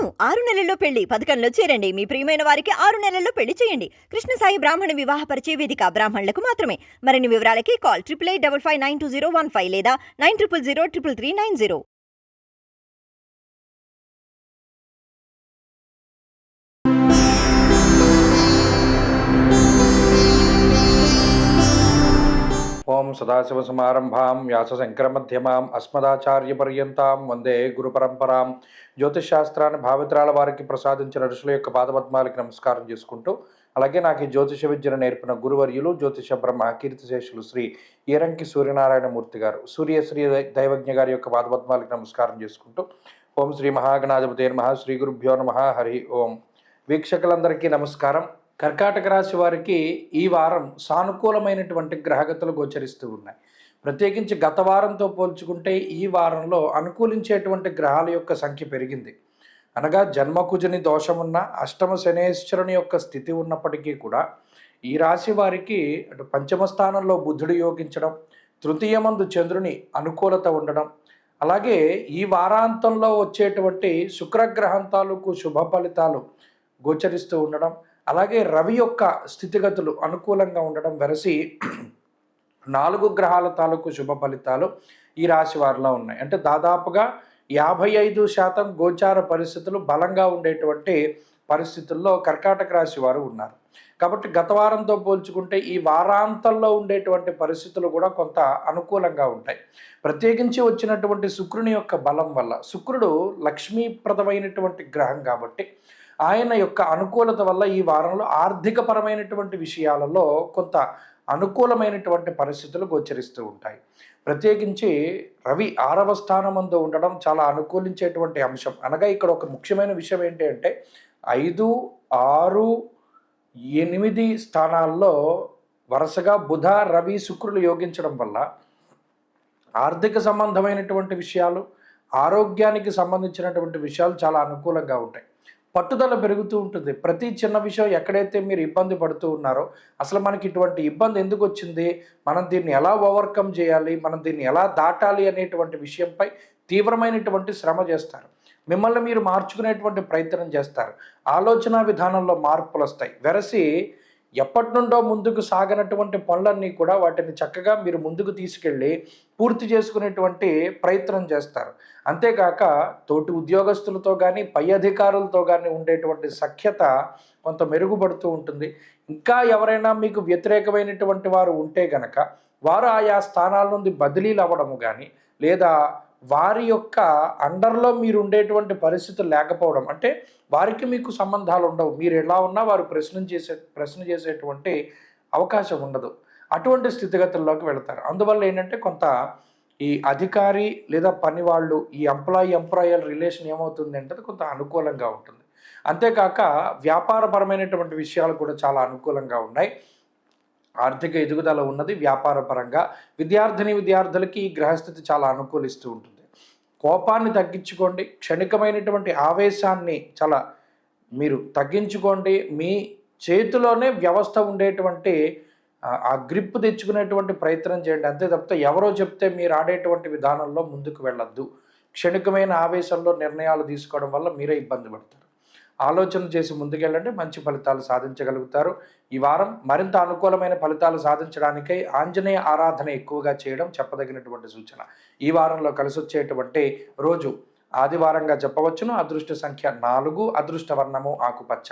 అవును 6 నెలల్లో పెళ్లి పథకంలో చేరండి. మీ ప్రియమైన వారికి 6 నెలల్లో పెళ్లి చేయండి. కృష్ణ సాయి బ్రాహ్మణ వివాహ పరిచయ వేదిక బ్రాహ్మణులకు మాత్రమే. మరిన్ని వివరాలకి కాల్ 8885592015 లేదా 9000333990. ఓం సదాశివసమారంభాం వ్యాసశంకరమధ్యమాం అస్మదాచార్యపర్యంతాం వందే గురుపరంపరాం. జ్యోతిషశాస్త్రాన్ని భావితరాల వారికి ప్రసాదించిన ఋషుల యొక్క పాదపద్మాలకి నమస్కారం చేసుకుంటూ, అలాగే నాకు ఈ జ్యోతిష విద్యను నేర్పిన గురువర్యులు జ్యోతిష బ్రహ్మ కీర్తిశేషులు శ్రీ ఈరంకి సూర్యనారాయణమూర్తి గారు సూర్యశ్రీ దైవజ్ఞ గారి యొక్క పాదపద్మాలకి నమస్కారం చేసుకుంటూ, ఓం శ్రీ మహాగణాధిపతే నమః, శ్రీ గురుభ్యో నమః, హరి ఓం. వీక్షకులందరికీ నమస్కారం. కర్కాటక రాశి వారికి ఈ వారం సానుకూలమైనటువంటి గ్రహగతులు గోచరిస్తూ ఉన్నాయి. ప్రత్యేకించి గత వారంతో పోల్చుకుంటే ఈ వారంలో అనుకూలించేటువంటి గ్రహాల యొక్క సంఖ్య పెరిగింది. అనగా జన్మకుజుని దోషమున్న అష్టమ శనేశ్వరుని యొక్క స్థితి ఉన్నప్పటికీ కూడా ఈ రాశి వారికి అటు పంచమ స్థానంలో బుధుడు యోగించడం, తృతీయమందు చంద్రుని అనుకూలత ఉండడం, అలాగే ఈ వారాంతంలో వచ్చేటువంటి శుక్రగ్రహం తాలూకు శుభ ఫలితాలు గోచరిస్తూ ఉండడం, అలాగే రవి యొక్క స్థితిగతులు అనుకూలంగా ఉండడం వెరసి 4 గ్రహాల తాలూకు శుభ ఫలితాలు ఈ రాశి వారిలో ఉన్నాయి. అంటే దాదాపుగా 55% గోచార పరిస్థితులు బలంగా ఉండేటువంటి పరిస్థితుల్లో కర్కాటక రాశి వారు ఉన్నారు. కాబట్టి గత వారంతో పోల్చుకుంటే ఈ వారాంతంలో ఉండేటువంటి పరిస్థితులు కూడా కొంత అనుకూలంగా ఉంటాయి. ప్రత్యేకించి వచ్చినటువంటి శుక్రుని యొక్క బలం వల్ల, శుక్రుడు లక్ష్మీప్రదమైనటువంటి గ్రహం కాబట్టి ఆయన యొక్క అనుకూలత వల్ల ఈ వారంలో ఆర్థికపరమైనటువంటి విషయాలలో కొంత అనుకూలమైనటువంటి పరిస్థితులు గోచరిస్తూ ఉంటాయి. ప్రత్యేకించి రవి 6వ స్థానమందు ఉండడం చాలా అనుకూలించేటువంటి అంశం. అనగా ఇక్కడ ఒక ముఖ్యమైన విషయం ఏంటి అంటే 5, 6, 8 స్థానాల్లో వరుసగా బుధ, రవి, శుక్రులు యోగించడం వల్ల ఆర్థిక సంబంధమైనటువంటి విషయాలు, ఆరోగ్యానికి సంబంధించినటువంటి విషయాలు చాలా అనుకూలంగా ఉంటాయి. పట్టుదల పెరుగుతూ ఉంటుంది. ప్రతి చిన్న విషయం ఎక్కడైతే మీరు ఇబ్బంది పడుతూ ఉన్నారో, అసలు మనకి ఇటువంటి ఇబ్బంది ఎందుకు వచ్చింది, మనం దీన్ని ఎలా ఓవర్కమ్ చేయాలి, మనం దీన్ని ఎలా దాటాలి అనేటువంటి విషయంపై తీవ్రమైనటువంటి శ్రమ చేస్తారు. మిమ్మల్ని మీరు మార్చుకునేటువంటి ప్రయత్నం చేస్తారు. ఆలోచన విధానంలో మార్పులు వస్తాయి. వెరసి ఎప్పటి నుండో ముందుకు సాగనటువంటి పనులన్నీ కూడా వాటిని చక్కగా మీరు ముందుకు తీసుకెళ్ళి పూర్తి చేసుకునేటువంటి ప్రయత్నం చేస్తారు. అంతేకాక తోటి ఉద్యోగస్తులతో కానీ పై అధికారులతో కానీ ఉండేటువంటి సఖ్యత కొంత మెరుగుపడుతూ ఉంటుంది. ఇంకా ఎవరైనా మీకు వ్యతిరేకమైనటువంటి వారు ఉంటే గనక వారు ఆయా స్థానాల నుండి బదిలీలు అవ్వడము కానీ, లేదా వారి యొక్క అండర్లో మీరు ఉండేటువంటి పరిస్థితులు లేకపోవడం, అంటే వారికి మీకు సంబంధాలు ఉండవు, మీరు ఎలా ఉన్నా వారు ప్రశ్న చేసేటువంటి అవకాశం ఉండదు. అటువంటి స్థితిగతుల్లోకి వెళతారు. అందువల్ల ఏంటంటే కొంత ఈ అధికారి లేదా పని వాళ్ళు, ఈ ఎంప్లాయర్ రిలేషన్ ఏమవుతుంది అంటే కొంత అనుకూలంగా ఉంటుంది. అంతేకాక వ్యాపారపరమైనటువంటి విషయాలు కూడా చాలా అనుకూలంగా ఉన్నాయి. ఆర్థిక ఎదుగుదల ఉన్నది. వ్యాపారపరంగా విద్యార్థులకి ఈ గ్రహస్థితి చాలా అనుకూలిస్తూ ఉంటుంది. కోపాన్ని తగ్గించుకోండి. క్షణికమైనటువంటి ఆవేశాన్ని చాలా మీరు తగ్గించుకోండి. మీ చేతిలోనే వ్యవస్థ ఉండేటువంటి ఆ గ్రిప్ తెచ్చుకునేటువంటి ప్రయత్నం చేయండి. అంతే తప్పితే ఎవరో చెప్తే మీరు ఆడేటువంటి విధానంలో ముందుకు వెళ్ళొద్దు. క్షణికమైన ఆవేశంలో నిర్ణయాలు తీసుకోవడం వల్ల మీరే ఇబ్బంది పడతారు. ఆలోచన చేసి ముందుకెళ్ళండి, మంచి ఫలితాలు సాధించగలుగుతారు. ఈ వారం మరింత అనుకూలమైన ఫలితాలు సాధించడానికై ఆంజనేయ ఆరాధన ఎక్కువగా చేయడం చెప్పదగినటువంటి సూచన. ఈ వారంలో కలిసి వచ్చేటువంటి రోజు ఆదివారంగా చెప్పవచ్చును. అదృష్ట సంఖ్య 4, అదృష్ట వర్ణము ఆకుపచ్చ.